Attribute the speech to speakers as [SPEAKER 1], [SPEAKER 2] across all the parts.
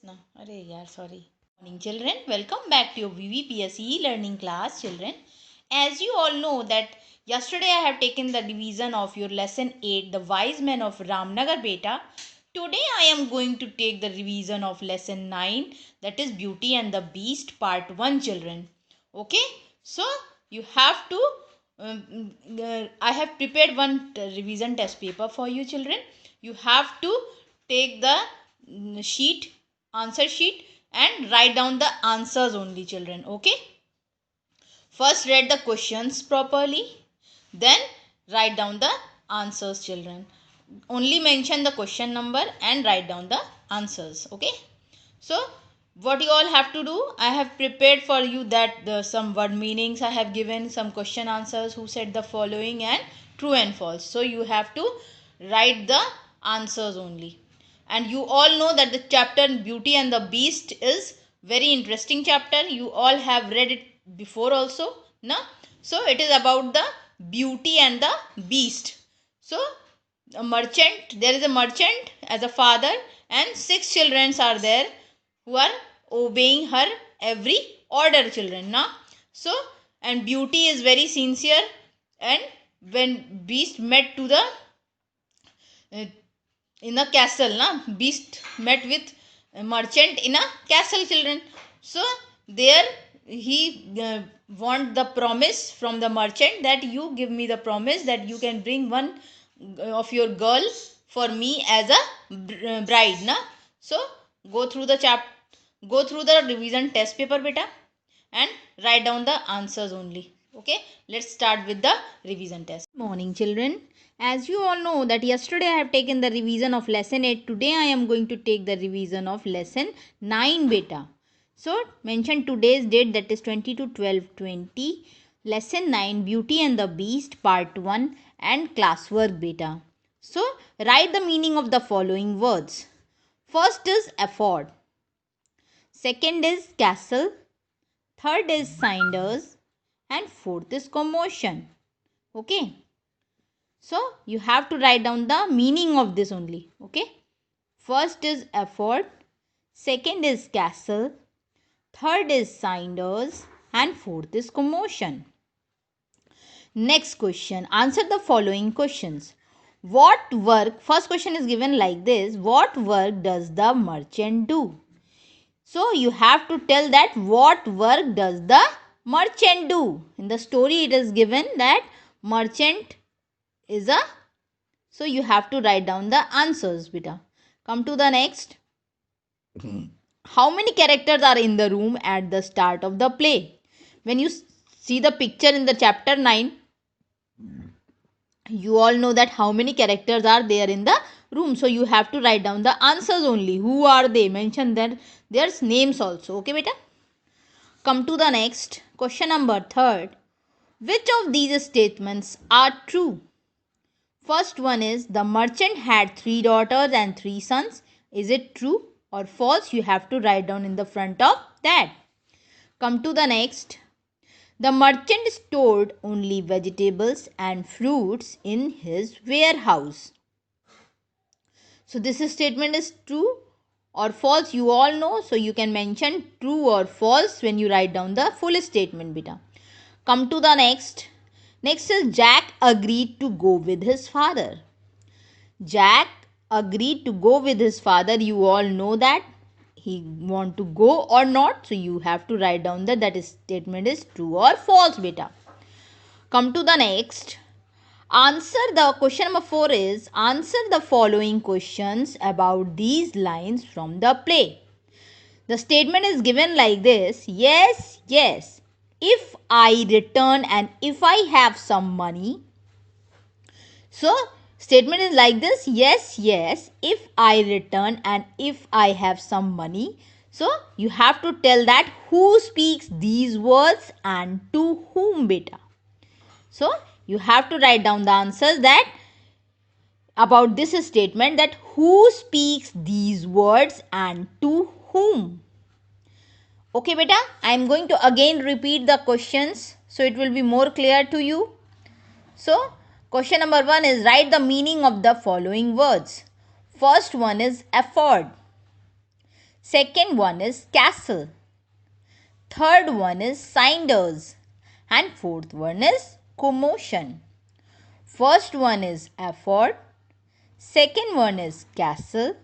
[SPEAKER 1] No, अरे यार sorry. Morning children, welcome back to your VVPSE learning class children. As you all know that yesterday I have taken the revision of your lesson 8, The Wise Men of Ramnagar Beta. Today I am going to take the revision of lesson 9, that is Beauty and the Beast part 1 children. Okay, so you have to I have prepared one revision test paper for you children. You have to take the answer sheet and write down the answers only children. Okay, first read the questions properly, then write down the answers children. Only mention the question number and write down the answers. Okay, so what you all have to do, I have prepared for you that some word meanings I have given, some question answers, who said the following, and true and false. So you have to write the answers only. And you all know that the chapter Beauty and the Beast is very interesting chapter. You all have read it before also, na? So it is about the beauty and the beast. So a merchant, there is a merchant as a father, and 6 children are there who are obeying her every order children, na? So and beauty is very sincere, and when beast met to the uh, in a castle, na, beast met with a merchant in a castle children. So there he want the promise from the merchant that you give me the promise that you can bring one of your girl for me as a bride, na? So go through the go through the revision test paper beta and write down the answers only. Okay, let's start with the revision test. Morning children, as you all know that yesterday I have taken the revision of lesson 8. Today I am going to take the revision of lesson 9 beta. So mention today's date, that is 22/12/20, lesson 9 Beauty and the Beast part 1 and classwork beta. So write the meaning of the following words. First is afford, second is castle, third is cinders, and fourth is commotion. Okay, so you have to write down the meaning of this only. Okay, first is afford, second is castle, third is cinders, and fourth is commotion. Next question, answer the following questions. What work, first question is given like this, what work does the merchant do? So you have to tell that what work does the merchant do. In the story it is given that merchant is a, so you have to write down the answers beta. Come to the next. How many characters are in the room at the start of the play? When you see the picture in the chapter 9, you all know that how many characters are there in the room. So you have to write down the answers only. Who are they? Mention their names also. Okay beta. Come to the next. Question number 3. Which of these statements are true? First one is the merchant had 3 daughters and 3 sons. Is it true or false? You have to write down in the front of that. Come to the next. The merchant stored only vegetables and fruits in his warehouse. So this statement is true or false, you all know. So you can mention true or false when you write down the full statement beta. Come to the next. Next is Jack agreed to go with his father. Jack agreed to go with his father. You all know that he want to go or not. So you have to write down that statement is true or false beta. Come to the next. Answer the question number 4 is answer the following questions about these lines from the play. The statement is given like this. Yes, yes. If I return and if I have some money. So statement is like this. Yes, yes. If I return and if I have some money. So you have to tell that who speaks these words and to whom beta. So you have to write down the answers that about this statement, that who speaks these words and to whom. Okay beta, I am going to again repeat the questions so it will be more clear to you. So question number 1 is write the meaning of the following words. First one is afford. Second one is castle. Third one is cinders. And fourth one is commotion. First one is effort. Second one is castle.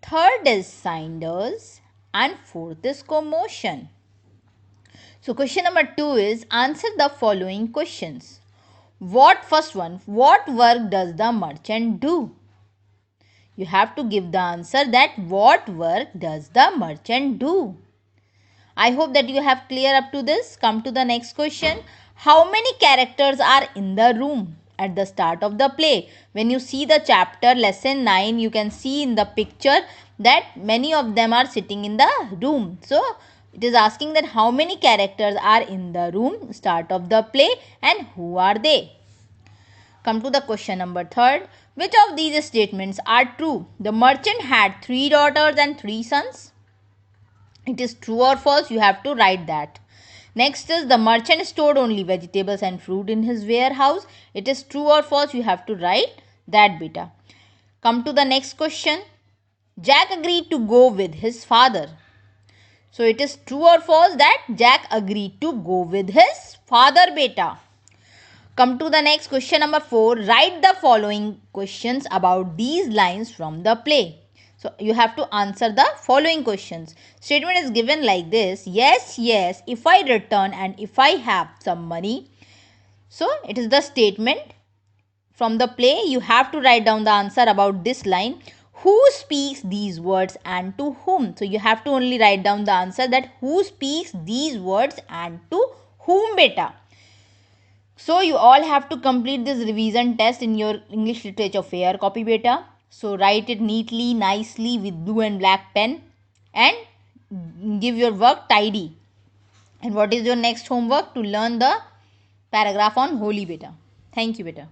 [SPEAKER 1] Third is cinders. And fourth is commotion. So question number 2 is answer the following questions. First one, what work does the merchant do? You have to give the answer that what work does the merchant do? I hope that you have clear up to this. Come to the next question. How many characters are in the room at the start of the play? When you see the chapter lesson 9, you can see in the picture that many of them are sitting in the room. So, it is asking that how many characters are in the room start of the play and who are they? Come to the question number 3. Which of these statements are true? The merchant had 3 daughters and 3 sons. It is true or false? You have to write that. Next is the merchant stored only vegetables and fruit in his warehouse. It is true or false? You have to write that beta. Come to the next question. Jack agreed to go with his father. So it is true or false that Jack agreed to go with his father beta. Come to the next question number 4. Write the following questions about these lines from the play. So you have to answer the following questions. Statement is given like this. Yes, yes, if I return and if I have some money. So it is the statement from the play. You have to write down the answer about this line. Who speaks these words and to whom? So you have to only write down the answer that who speaks these words and to whom beta. So you all have to complete this revision test in your English Literature Fair copy beta. So write it neatly, nicely with blue and black pen and give your work tidy. And what is your next homework? To learn the paragraph on holy beta. Thank you beta.